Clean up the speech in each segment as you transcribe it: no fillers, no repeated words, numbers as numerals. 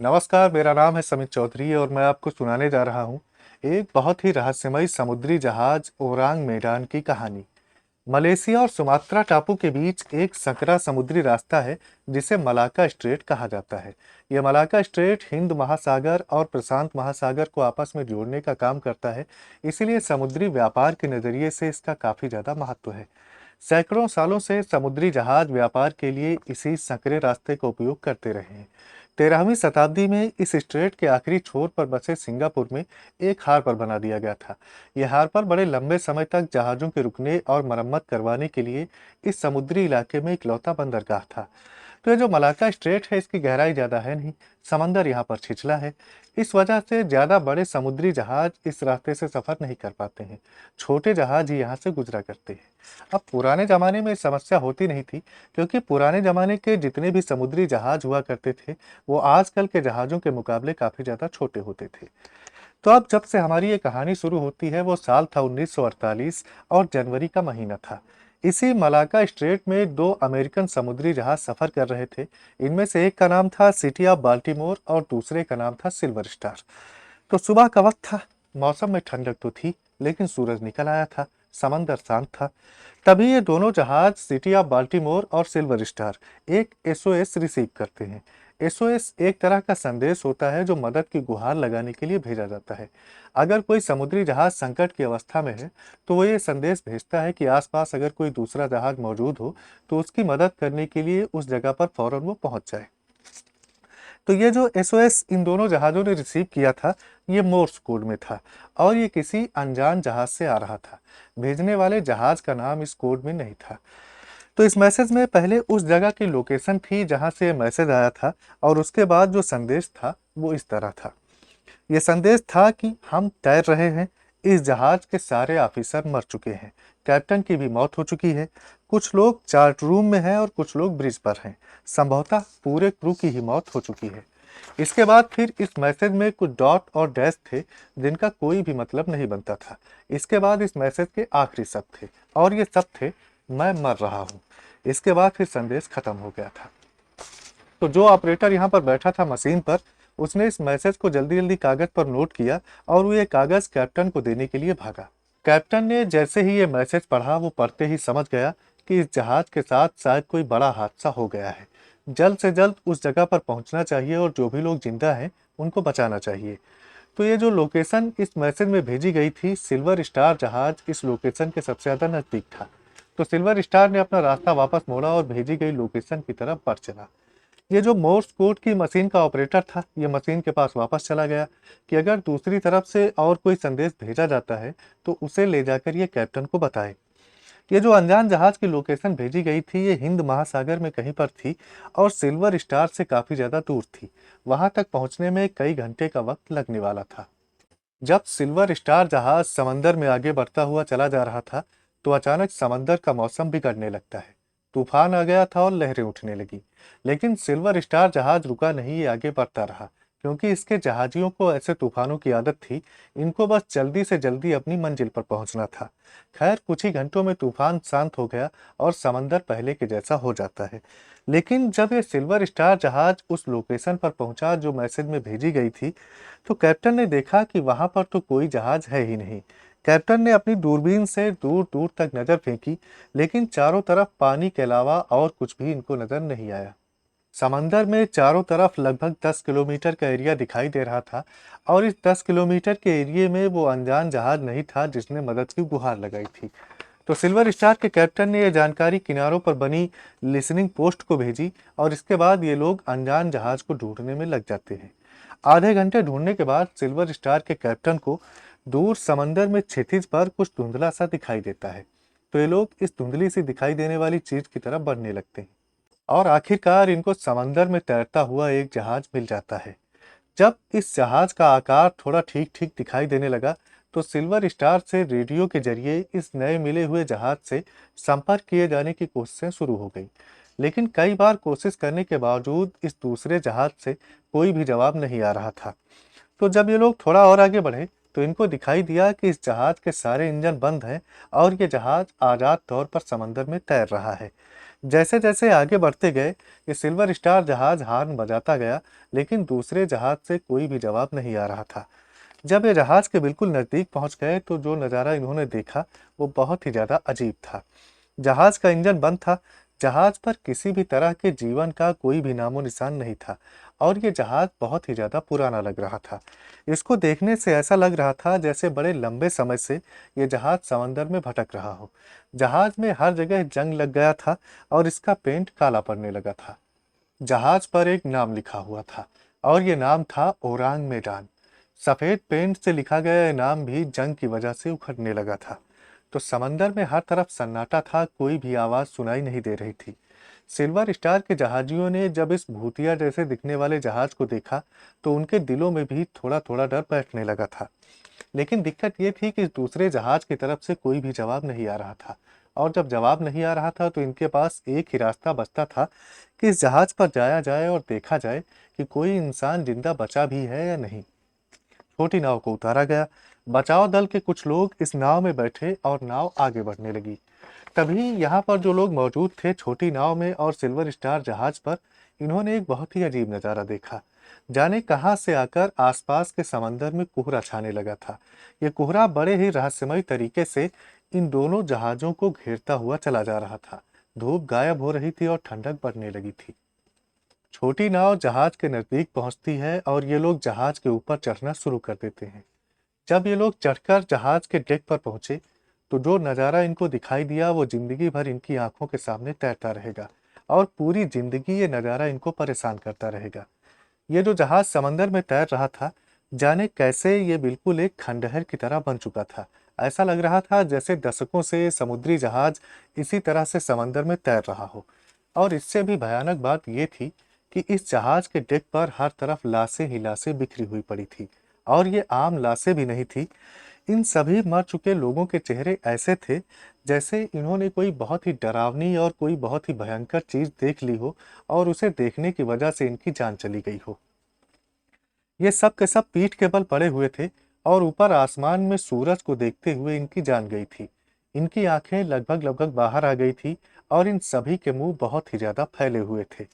नमस्कार, मेरा नाम है समित चौधरी और मैं आपको सुनाने जा रहा हूँ एक बहुत ही रहस्यमयी समुद्री जहाज ओरांग मेडान की कहानी। मलेशिया और सुमात्रा टापू के बीच एक संकरा समुद्री रास्ता है जिसे मलाक्का स्ट्रेट कहा जाता है। यह मलाक्का स्ट्रेट हिंद महासागर और प्रशांत महासागर को आपस में जोड़ने का काम करता है, इसीलिए समुद्री व्यापार के नज़रिए से इसका काफ़ी ज़्यादा महत्व है। सैकड़ों सालों से समुद्री जहाज व्यापार के लिए इसी संकरे रास्ते का उपयोग करते रहे हैं। 13वीं शताब्दी में इस स्ट्रेट के आखिरी छोर पर बसे सिंगापुर में एक हार्बर बना दिया गया था। यह हार्बर बड़े लंबे समय तक जहाज़ों के रुकने और मरम्मत करवाने के लिए इस समुद्री इलाके में इकलौता बंदरगाह था। तो ये जो मलाक्का स्ट्रेट है, इसकी गहराई ज़्यादा है नहीं, समंदर यहाँ पर छिछला है। इस वजह से ज़्यादा बड़े समुद्री जहाज इस रास्ते से सफ़र नहीं कर पाते हैं। छोटे जहाज ही यहाँ से गुजरा करते हैं। अब पुराने ज़माने में समस्या होती नहीं थी, क्योंकि पुराने ज़माने के जितने भी समुद्री जहाज हुआ करते थे, वो आजकल के जहाज़ों के मुकाबले काफ़ी ज़्यादा छोटे होते थे। तो अब जब से हमारी ये कहानी शुरू होती है, वो साल था 1948 और जनवरी का महीना था। इसी मलाक्का स्ट्रेट में दो अमेरिकन समुद्री जहाज सफर कर रहे थे। इनमें से एक का नाम था सिटी ऑफ बाल्टीमोर और दूसरे का नाम था सिल्वर स्टार। तो सुबह का वक्त था, मौसम में ठंडक तो थी, लेकिन सूरज निकल आया था, समंदर शांत था। तभी ये दोनों जहाज सिटी ऑफ बाल्टीमोर और सिल्वर स्टार एक एसओएस रिसीव करते हैं। एसओएस एक तरह का संदेश होता है जो मदद की गुहार लगाने के लिए भेजा जाता है। अगर कोई समुद्री जहाज संकट की अवस्था में है, तो वो ये संदेश भेजता है कि आसपास अगर कोई दूसरा जहाज मौजूद हो, तो उसकी मदद करने के लिए उस जगह पर फौरन वो पहुंच जाए। तो ये जो एसओएस इन दोनों जहाज़ों ने रिसीव किया था, ये मोर्स कोड में था और ये किसी अनजान जहाज से आ रहा था। भेजने वाले जहाज का नाम इस कोड में नहीं था। तो इस मैसेज में पहले उस जगह की लोकेशन थी जहां से ये मैसेज आया था, और उसके बाद जो संदेश था वो इस तरह था। ये संदेश था कि हम तैर रहे हैं, इस जहाज के सारे ऑफिसर मर चुके हैं, कैप्टन की भी मौत हो चुकी है, कुछ लोग चार्ट रूम में हैं और कुछ लोग ब्रिज पर हैं। संभवतः पूरे क्रू की ही मौत हो चुकी है। इसके बाद फिर इस मैसेज में कुछ डॉट और डैश थे जिनका कोई भी मतलब नहीं बनता था। इसके बाद इस मैसेज के आखिरी शब्द थे, और ये शब्द थे, मैं मर रहा हूँ। इसके बाद फिर संदेश खत्म हो गया था। तो जो ऑपरेटर यहाँ पर बैठा था मशीन पर, उसने इस मैसेज को जल्दी जल्दी कागज पर नोट किया और वो ये कागज कैप्टन को देने के लिए भागा। कैप्टन ने जैसे ही ये मैसेज पढ़ा, वो पढ़ते ही समझ गया कि इस जहाज के साथ शायद कोई बड़ा हादसा हो गया है। जल्द से जल्द उस जगह पर पहुंचना चाहिए और जो भी लोग जिंदा हैं उनको बचाना चाहिए। तो ये जो लोकेशन इस मैसेज में भेजी गई थी, सिल्वर स्टार जहाज इस लोकेशन के सबसे ज़्यादा नज़दीक था। तो सिल्वर स्टार ने अपना रास्ता वापस मोड़ा और भेजी गई लोकेशन की तरफ बढ़ चला। ये जो मोर्स कोड की मशीन का ऑपरेटर था, ये मशीन के पास वापस चला गया कि अगर दूसरी तरफ से और कोई संदेश भेजा जाता है, तो उसे ले जाकर ये कैप्टन को बताए। ये जो अनजान जहाज की लोकेशन भेजी गई थी, ये हिंद महासागर में कहीं पर थी और सिल्वर स्टार से काफ़ी ज़्यादा दूर थी। वहां तक पहुंचने में कई घंटे का वक्त लगने वाला था। जब सिल्वर स्टार जहाज समंदर में आगे बढ़ता हुआ चला जा रहा था, तो अचानक समंदर का मौसम बिगड़ने लगता है। तूफान आ गया था और लहरें उठने लगी। लेकिन सिल्वर स्टार जहाज रुका नहीं, ये आगे बढ़ता रहा, क्योंकि इसके जहाजियों को ऐसे तूफानों की आदत थी। इनको बस जल्दी से जल्दी अपनी मंजिल पर पहुंचना था। खैर, कुछ ही घंटों में तूफान शांत हो गया और समंदर पहले के जैसा हो जाता है। लेकिन जब ये सिल्वर स्टार जहाज उस लोकेशन पर पहुंचा जो मैसेज में भेजी गई थी, तो कैप्टन ने देखा कि वहां पर तो कोई जहाज है ही नहीं। कैप्टन ने अपनी दूरबीन से दूर दूर तक नजर फेंकी, लेकिन चारों तरफ पानी के अलावा और कुछ भी इनको नजर नहीं आया। समंदर में चारों तरफ लगभग 10 किलोमीटर का एरिया दिखाई दे रहा था, और इस 10 किलोमीटर के एरिया में वो अनजान जहाज नहीं था जिसने मदद की गुहार लगाई थी। तो सिल्वर स्टार के कैप्टन ने यह जानकारी किनारों पर बनी लिसनिंग पोस्ट को भेजी, और इसके बाद ये लोग अनजान जहाज को ढूंढने में लग जाते हैं। आधे घंटे ढूंढने के बाद सिल्वर स्टार के कैप्टन को दूर समंदर में क्षितिज पर कुछ धुंधला सा दिखाई देता है। तो ये लोग इस धुंधली सी दिखाई देने वाली चीज की तरफ बढ़ने लगते हैं, और आखिरकार इनको समंदर में तैरता हुआ एक जहाज मिल जाता है। जब इस जहाज का आकार थोड़ा ठीक ठीक दिखाई देने लगा, तो सिल्वर स्टार से रेडियो के जरिए इस नए मिले हुए जहाज से संपर्क किए जाने की कोशिशें शुरू हो गई। लेकिन कई बार कोशिश करने के बावजूद इस दूसरे जहाज से कोई भी जवाब नहीं आ रहा था। तो जब ये लोग थोड़ा और आगे बढ़े, तो इनको दिखाई दिया कि इस जहाज के सारे इंजन बंद हैं और ये जहाज आज़ाद तौर पर समंदर में तैर रहा है। जैसे जैसे आगे बढ़ते गए, ये सिल्वर स्टार जहाज हॉर्न बजाता गया, लेकिन दूसरे जहाज से कोई भी जवाब नहीं आ रहा था। जब ये जहाज के बिल्कुल नजदीक पहुंच गए तो जो नज़ारा इन्होंने देखा वो बहुत ही ज्यादा अजीब था। जहाज का इंजन बंद था। जहाज पर किसी भी तरह के जीवन का कोई भी नामो निशान नहीं था। और ये जहाज बहुत ही ज्यादा पुराना लग रहा था। इसको देखने से ऐसा लग रहा था जैसे बड़े लंबे समय से ये जहाज समंदर में भटक रहा हो। जहाज में हर जगह जंग लग गया था और इसका पेंट काला पड़ने लगा था। जहाज पर एक नाम लिखा हुआ था और ये नाम था ओरांग मेडान। सफेद पेंट से लिखा गया ये नाम भी जंग की वजह से उखड़ने लगा था। तो समंदर में हर तरफ सन्नाटा था, कोई भी आवाज सुनाई नहीं दे रही थी। सिल्वर स्टार के जहाजियों ने जब इस भूतिया जैसे दिखने वाले जहाज को देखा तो उनके दिलों में भी थोड़ा थोड़ा डर बैठने लगा था। लेकिन दिक्कत ये थी कि इस दूसरे जहाज की तरफ से कोई भी जवाब नहीं आ रहा था। और जब जवाब नहीं आ रहा था तो इनके पास एक ही रास्ता बचता था कि इस जहाज पर जाया जाए और देखा जाए कि कोई इंसान जिंदा बचा भी है या नहीं। छोटी नाव को उतारा गया। बचाव दल के कुछ लोग इस नाव में बैठे और नाव आगे बढ़ने लगी। तभी यहाँ पर जो लोग मौजूद थे छोटी नाव में और सिल्वर स्टार जहाज पर, इन्होंने एक बहुत ही अजीब नज़ारा देखा। जाने कहाँ से आकर आसपास के समंदर में कोहरा छाने लगा था। ये कोहरा बड़े ही रहस्यमय तरीके से इन दोनों जहाजों को घेरता हुआ चला जा रहा था। धूप गायब हो रही थी और ठंडक बढ़ने लगी थी। छोटी नाव जहाज के नजदीक पहुंचती है और ये लोग जहाज के ऊपर चढ़ना शुरू कर देते हैं। जब ये लोग चढ़कर जहाज के डेक पर पहुंचे तो जो नज़ारा इनको दिखाई दिया वो जिंदगी भर इनकी आंखों के सामने तैरता रहेगा और पूरी जिंदगी ये नज़ारा इनको परेशान करता रहेगा। ये जो जहाज समंदर में तैर रहा था, जाने कैसे ये बिल्कुल एक खंडहर की तरह बन चुका था। ऐसा लग रहा था जैसे दशकों से समुद्री जहाज इसी तरह से समंदर में तैर रहा हो। और इससे भी भयानक बात ये थी कि इस जहाज के डेक पर हर तरफ लाशें ही लाशें बिखरी हुई पड़ी थी। और ये आम लाशें भी नहीं थी। इन सभी मर चुके लोगों के चेहरे ऐसे थे जैसे इन्होंने कोई बहुत ही डरावनी और कोई बहुत ही भयंकर चीज देख ली हो और उसे देखने की वजह से इनकी जान चली गई हो। ये सब के सब पीठ के बल पड़े हुए थे और ऊपर आसमान में सूरज को देखते हुए इनकी जान गई थी। इनकी आंखें लगभग लगभग बाहर आ गई थी और इन सभी के मुंह बहुत ही ज्यादा फैले हुए थे।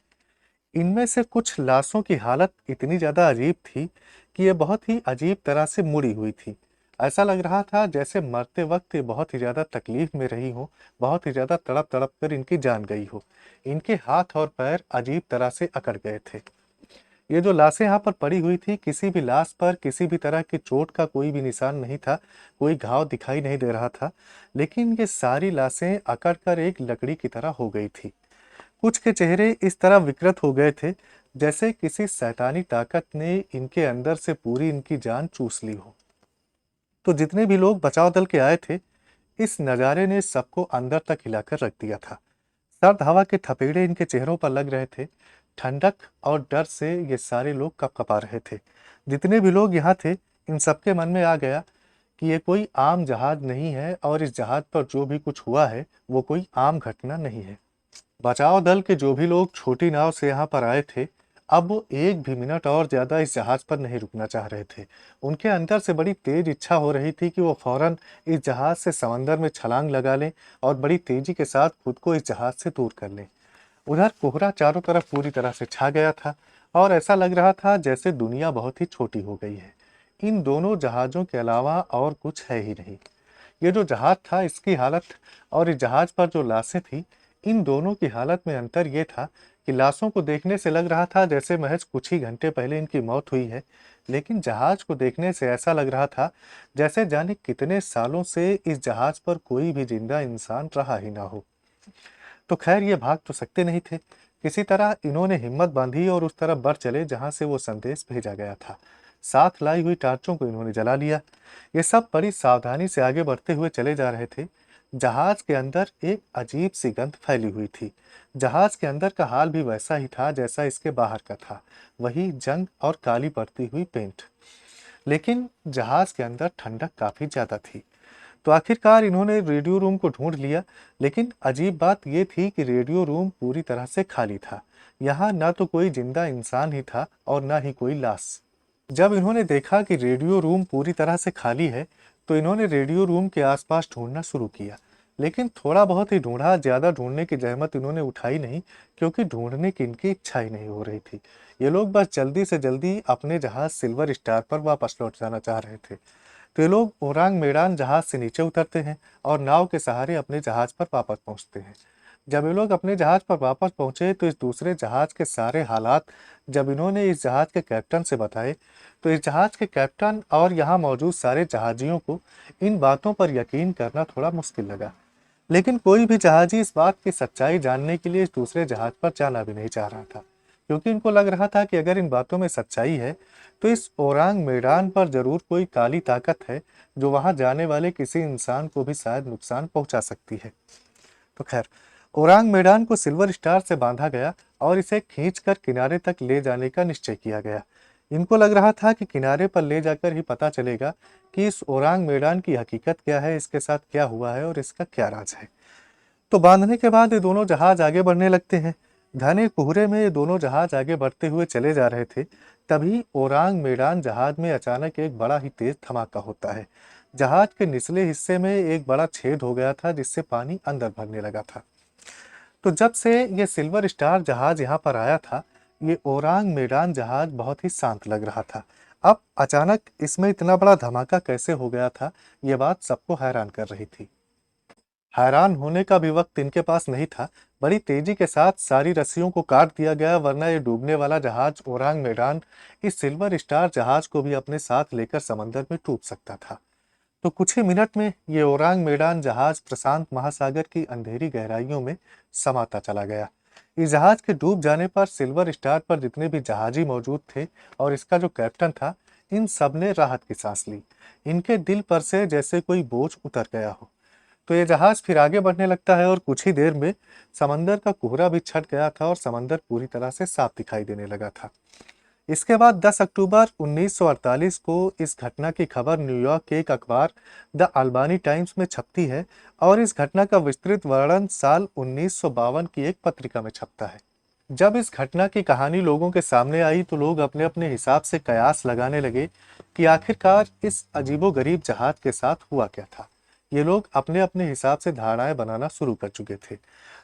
इनमें से कुछ लाशों की हालत इतनी ज्यादा अजीब थी कि ये बहुत ही अजीब तरह से मुड़ी हुई थी। ऐसा लग रहा था जैसे मरते वक्त ये बहुत ही ज्यादा तकलीफ में रही हो, बहुत ही ज्यादा तड़प तड़प कर इनकी जान गई हो। इनके हाथ और पैर अजीब तरह से अकड़ गए थे। ये जो लाशें यहाँ पर पड़ी हुई थी, किसी भी लाश पर किसी भी तरह की चोट का कोई भी निशान नहीं था, कोई घाव दिखाई नहीं दे रहा था। लेकिन ये सारी लाशें अकड़ कर एक लकड़ी की तरह हो गई थी। कुछ के चेहरे इस तरह विकृत हो गए थे जैसे किसी शैतानी ताकत ने इनके अंदर से पूरी इनकी जान चूस ली हो। तो जितने भी लोग बचाव दल के आए थे, इस नज़ारे ने सबको अंदर तक हिलाकर रख दिया था। सर्द हवा के थपेड़े इनके चेहरों पर लग रहे थे। ठंडक और डर से ये सारे लोग कपकपा रहे थे। जितने भी लोग यहाँ थे, इन सबके मन में आ गया कि ये कोई आम जहाज नहीं है और इस जहाज पर जो भी कुछ हुआ है वो कोई आम घटना नहीं है। बचाव दल के जो भी लोग छोटी नाव से यहाँ पर आए थे, अब वो एक भी मिनट और ज्यादा इस जहाज पर नहीं रुकना चाह रहे थे। उनके अंदर से बड़ी तेज इच्छा हो रही थी कि वो फौरन इस जहाज से समंदर में छलांग लगा लें और बड़ी तेजी के साथ खुद को इस जहाज से दूर कर लें। उधर कोहरा चारों तरफ पूरी तरह से छा गया था और ऐसा लग रहा था जैसे दुनिया बहुत ही छोटी हो गई है। इन दोनों जहाजों के अलावा और कुछ है ही नहीं। ये जो जहाज था इसकी हालत और इस जहाज पर जो लाशें थी, इन दोनों की हालत में अंतर ये था कि लाशों को देखने से लग रहा था जैसे महज कुछ ही घंटे पहले इनकी मौत हुई है। लेकिन जहाज को देखने से ऐसा लग रहा था जैसे जाने कितने सालों से इस जहाज पर कोई भी जिंदा इंसान रहा ही ना हो। तो खैर ये भाग तो सकते नहीं थे। किसी तरह इन्होंने हिम्मत बांधी और उस तरफ बढ़ चले जहां से वो संदेश भेजा गया था। साथ लाई हुई टार्चों को इन्होंने जला लिया। ये सब बड़ी सावधानी से आगे बढ़ते हुए चले जा रहे थे। जहाज के अंदर एक अजीब सी गंध फैली हुई थी। जहाज के अंदर का हाल भी वैसा ही था जैसा इसके बाहर का था, वही जंग और काली पड़ती हुई पेंट। लेकिन जहाज के अंदर ठंडक काफी ज्यादा थी। तो आखिरकार इन्होंने रेडियो रूम को ढूंढ लिया। लेकिन अजीब बात यह थी कि रेडियो रूम पूरी तरह से खाली था। यहाँ ना तो कोई जिंदा इंसान ही था और ना ही कोई लाश। जब इन्होंने देखा कि रेडियो रूम पूरी तरह से खाली है तो इन्होंने रेडियो रूम के आसपास ढूंढना शुरू किया। लेकिन थोड़ा बहुत ही ढूंढा, ज़्यादा ढूंढने की जहमत इन्होंने उठाई नहीं, क्योंकि ढूंढने की इनकी इच्छा ही नहीं हो रही थी। ये लोग बस जल्दी से जल्दी अपने जहाज सिल्वर स्टार पर वापस लौट जाना चाह रहे थे। तो ये लोग ओरांग मेडान जहाज से नीचे उतरते हैं और नाव के सहारे अपने जहाज पर वापस पहुंचते हैं। जब ये लोग अपने जहाज पर वापस पहुंचे तो इस दूसरे जहाज के सारे हालात जब इन्होंने इस जहाज के कैप्टन से बताए, तो इस जहाज के कैप्टन और यहाँ मौजूद सारे जहाजियों को इन बातों पर यकीन करना थोड़ा मुश्किल लगा। लेकिन कोई भी जहाजी इस बात की सच्चाई जानने के लिए इस दूसरे जहाज पर जाना भी नहीं चाह रहा था, क्योंकि इनको लग रहा था कि अगर इन बातों में सच्चाई है तो इस ओरांग मैदान पर जरूर कोई काली ताकत है जो वहां जाने वाले किसी इंसान को भी शायद नुकसान पहुंचा सकती है। तो खैर, ओरांग मैदान को सिल्वर स्टार से बांधा गया और इसे खींचकर किनारे तक ले जाने का निश्चय किया गया। इनको लग रहा था कि किनारे पर ले जाकर ही पता चलेगा कि इस ओरांग मैदान की हकीकत क्या है, इसके साथ क्या हुआ है और इसका क्या राज है। तो बांधने के बाद ये दोनों जहाज आगे बढ़ने लगते हैं। घने कोहरे में ये दोनों जहाज आगे बढ़ते हुए चले जा रहे थे। तभी ओरांग मैदान जहाज में अचानक एक बड़ा ही तेज धमाका होता है। जहाज के निचले हिस्से में एक बड़ा छेद हो गया था, जिससे पानी अंदर भरने लगा था। तो जब से ये सिल्वर स्टार जहाज यहाँ पर आया था, ये ओरांग मैदान जहाज बहुत ही शांत लग रहा था। अब अचानक इसमें इतना बड़ा धमाका कैसे हो गया था, ये बात सबको हैरान कर रही थी। हैरान होने का भी वक्त इनके पास नहीं था। बड़ी तेजी के साथ सारी रस्सियों को काट दिया गया, वरना ये डूबने वाला जहाज ओरांग मैदान इस सिल्वर स्टार जहाज को भी अपने साथ लेकर समंदर में डूब सकता था। तो कुछ ही मिनट में ये ओरांग मैदान जहाज प्रशांत महासागर की अंधेरी गहराइयों में समाता चला गया। इस जहाज के डूब जाने पर सिल्वर स्टार पर जितने भी जहाजी मौजूद थे और इसका जो कैप्टन था, इन सब ने राहत की सांस ली। इनके दिल पर से जैसे कोई बोझ उतर गया हो। तो ये जहाज फिर आगे बढ़ने लगता है और कुछ ही देर में समंदर का कोहरा भी छट गया था और समंदर पूरी तरह से साफ दिखाई देने लगा था। इसके बाद 10 अक्टूबर 1948 को इस घटना की खबर न्यूयॉर्क के एक अखबार द अल्बानी टाइम्स में छपती है और इस घटना का विस्तृत वर्णन साल 1952 की एक पत्रिका में छपता है। जब इस घटना की कहानी लोगों के सामने आई तो लोग अपने अपने हिसाब से कयास लगाने लगे कि आखिरकार इस अजीबोगरीब जहाज के साथ हुआ क्या था। ये लोग अपने अपने हिसाब से धारणाएं बनाना शुरू कर चुके थे।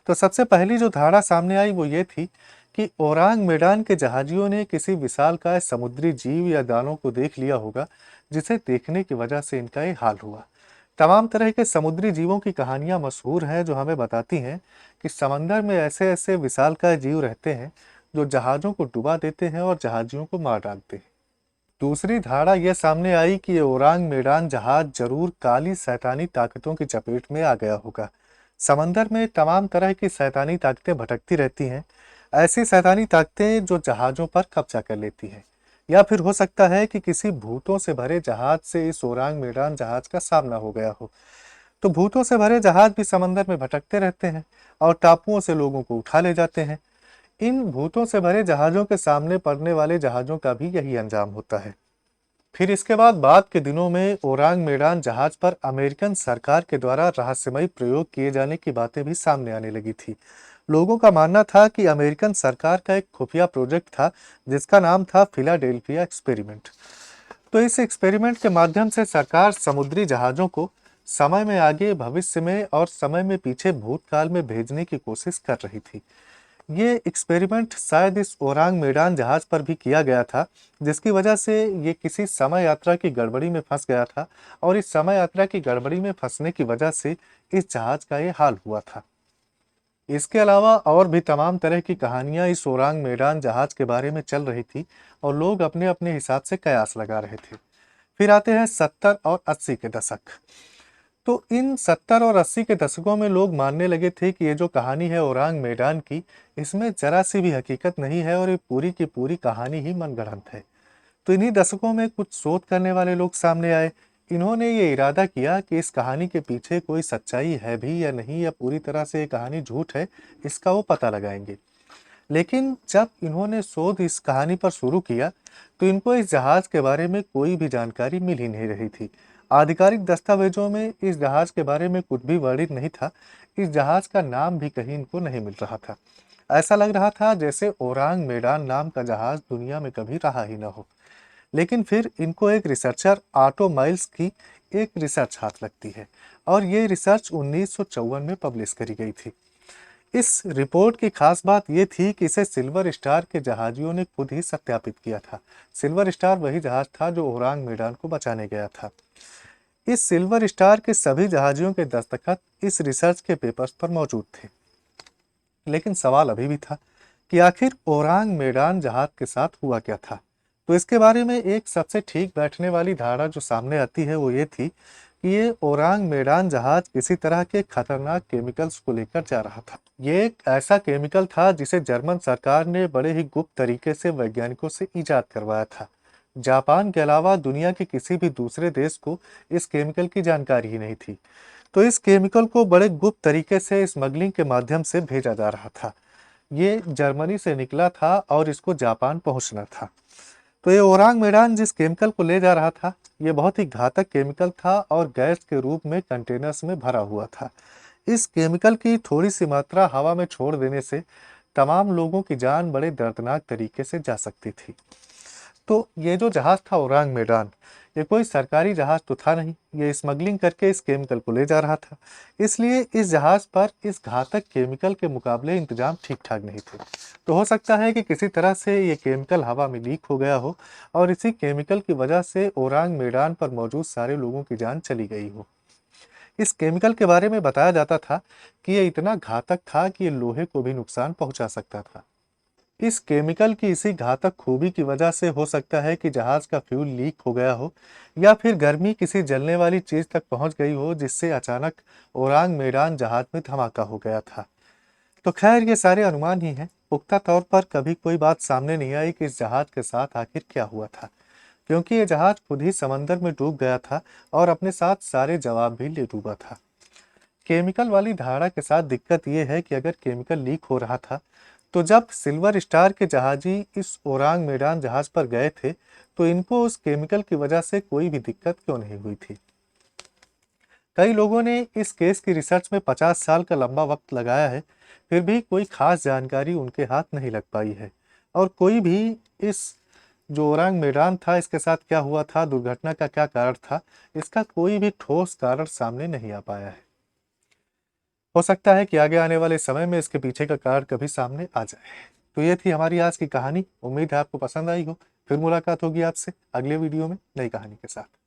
तो सबसे पहली जो धारणा सामने आई वो ये थी कि ओरांग मैदान के जहाजियों ने किसी विशालकाय समुद्री जीव या दानव को देख लिया होगा, जिसे देखने की वजह से इनका ये हाल हुआ। तमाम तरह के समुद्री जीवों की कहानियां मशहूर हैं जो हमें बताती हैं कि समंदर में ऐसे ऐसे विशालकाय जीव रहते हैं जो जहाज़ों को डुबा देते हैं और जहाजियों को मार डालते हैं। दूसरी धारणा यह सामने आई कि ये ओरांग मैदान जहाज जरूर काली शैतानी ताकतों की चपेट में आ गया होगा। समंदर में तमाम तरह की शैतानी ताकतें भटकती रहती हैं, ऐसी शैतानी ताकतें जो जहाज़ों पर कब्जा कर लेती हैं। या फिर हो सकता है कि किसी भूतों से भरे जहाज से इस ओरांग मैदान जहाज का सामना हो गया हो। तो भूतों से भरे जहाज भी समंदर में भटकते रहते हैं और टापुओं से लोगों को उठा ले जाते हैं। इन भूतों से भरे जहाज़ों के सामने पड़ने वाले जहाज़ों का भी यही अंजाम होता है। फिर इसके बाद के दिनों में ओरांग मैदान जहाज पर अमेरिकन सरकार के द्वारा रहस्यमयी प्रयोग किए जाने की बातें भी सामने आने लगी थी। लोगों का मानना था कि अमेरिकन सरकार का एक खुफिया प्रोजेक्ट था जिसका नाम था फिलाडेल्फिया एक्सपेरिमेंट। तो इस एक्सपेरिमेंट के माध्यम से सरकार समुद्री जहाज़ों को समय में आगे, भविष्य में और समय में पीछे भूतकाल में भेजने की कोशिश कर रही थी। ये एक्सपेरिमेंट शायद इस ओरांग मैदान जहाज पर भी किया गया था, जिसकी वजह से ये किसी समय यात्रा की गड़बड़ी में फंस गया था और इस समय यात्रा की गड़बड़ी में फंसने की वजह से इस जहाज का ये हाल हुआ था। इसके अलावा और भी तमाम तरह की कहानियां इस ओरांग मैदान जहाज के बारे में चल रही थी और लोग अपने अपने हिसाब से कयास लगा रहे थे। फिर आते हैं 70 और 80 के दशक। तो इन 70 और 80 के दशकों में लोग मानने लगे थे कि ये जो कहानी है ओरांग मैदान की, इसमें जरा सी भी हकीकत नहीं है और ये पूरी की पूरी कहानी ही मनगढ़ंत है। तो इन्हीं दशकों में कुछ शोध करने वाले लोग सामने आए। इन्होंने ये इरादा किया कि इस कहानी के पीछे कोई सच्चाई है भी या नहीं, या पूरी तरह से ये कहानी झूठ है, इसका वो पता लगाएंगे। लेकिन जब इन्होंने शोध इस कहानी पर शुरू किया तो इनको इस जहाज के बारे में कोई भी जानकारी मिल ही नहीं रही थी। आधिकारिक दस्तावेजों में इस जहाज के बारे में कुछ भी वर्णित नहीं था। इस जहाज का नाम भी कहीं इनको नहीं मिल रहा था। ऐसा लग रहा था जैसे ओरांग मैदान नाम का जहाज दुनिया में कभी रहा ही न हो। लेकिन फिर इनको एक रिसर्चर ऑटो माइल्स की एक रिसर्च हाथ लगती है और ये रिसर्च 1954 में पब्लिश करी गई थी। इस रिपोर्ट की खास बात ये थी कि इसे सिल्वर स्टार के जहाजियों ने खुद ही सत्यापित किया था। सिल्वर स्टार वही जहाज था जो ओरांग मेडान को बचाने गया था। इस सिल्वर स्टार के सभी जहाजियों के दस्तखत इस रिसर्च के पेपर्स पर मौजूद थे। लेकिन सवाल अभी भी था कि आखिर ओरांग मेडान जहाज के साथ हुआ क्या था। तो इसके बारे में एक सबसे ठीक बैठने वाली धारणा जो सामने आती है वो ये थी कि ये ओरांग मेडान जहाज किसी तरह के खतरनाक केमिकल्स को लेकर जा रहा था। ये एक ऐसा केमिकल था जिसे जर्मन सरकार ने बड़े ही गुप्त तरीके से वैज्ञानिकों से इजाद करवाया था। जापान के अलावा दुनिया के किसी भी दूसरे देश को इस केमिकल की जानकारी ही नहीं थी। तो इस केमिकल को बड़े गुप्त तरीके से स्मगलिंग के माध्यम से भेजा जा रहा था। ये जर्मनी से निकला था और इसको जापान पहुंचना था। तो ये ओरांग मेडान जिस केमिकल को ले जा रहा था, ये बहुत ही घातक केमिकल था और गैस के रूप में कंटेनर्स में भरा हुआ था। इस केमिकल की थोड़ी सी मात्रा हवा में छोड़ देने से तमाम लोगों की जान बड़े दर्दनाक तरीके से जा सकती थी। तो ये जो जहाज था ओरांग मेडान, ये कोई सरकारी जहाज तो था नहीं, ये स्मगलिंग करके इस केमिकल को ले जा रहा था। इसलिए इस जहाज पर इस घातक केमिकल के मुकाबले इंतजाम ठीक ठाक नहीं थे। तो हो सकता है कि किसी तरह से ये केमिकल हवा में लीक हो गया हो और इसी केमिकल की वजह से ओरांग मेडान पर मौजूद सारे लोगों की जान चली गई हो। इस केमिकल के बारे में बताया जाता था कि ये इतना घातक था कि ये लोहे को भी नुकसान पहुंचा सकता था। इस केमिकल की इसी घातक खूबी की वजह से हो सकता है कि जहाज का फ्यूल लीक हो गया हो या फिर गर्मी किसी जलने वाली चीज तक पहुंच गई हो जिससे अचानक ओरांग मेडान जहाज में धमाका हो गया था। तो खैर ये सारे अनुमान ही हैं। पुख्ता तौर पर कभी कोई बात सामने नहीं आई कि इस जहाज के साथ आखिर क्या हुआ था, क्योंकि ये जहाज खुद ही समंदर में डूब गया था और अपने साथ सारे जवाब भी ले डूबा था। केमिकल वाली धारणा के साथ दिक्कत ये है कि अगर केमिकल लीक हो रहा था तो जब सिल्वर स्टार के जहाजी इस ओरांग मेडान जहाज पर गए थे तो इनको उस केमिकल की वजह से कोई भी दिक्कत क्यों नहीं हुई थी। कई लोगों ने इस केस की रिसर्च में 50 साल का लंबा वक्त लगाया है, फिर भी कोई खास जानकारी उनके हाथ नहीं लग पाई है और कोई भी इस जो ओरांग मेडान था इसके साथ क्या हुआ था, दुर्घटना का क्या कारण था, इसका कोई भी ठोस कारण सामने नहीं आ पाया है। हो सकता है कि आगे आने वाले समय में इसके पीछे का कारण कभी सामने आ जाए। तो ये थी हमारी आज की कहानी। उम्मीद है आपको पसंद आई हो। फिर मुलाकात होगी आपसे अगले वीडियो में नई कहानी के साथ।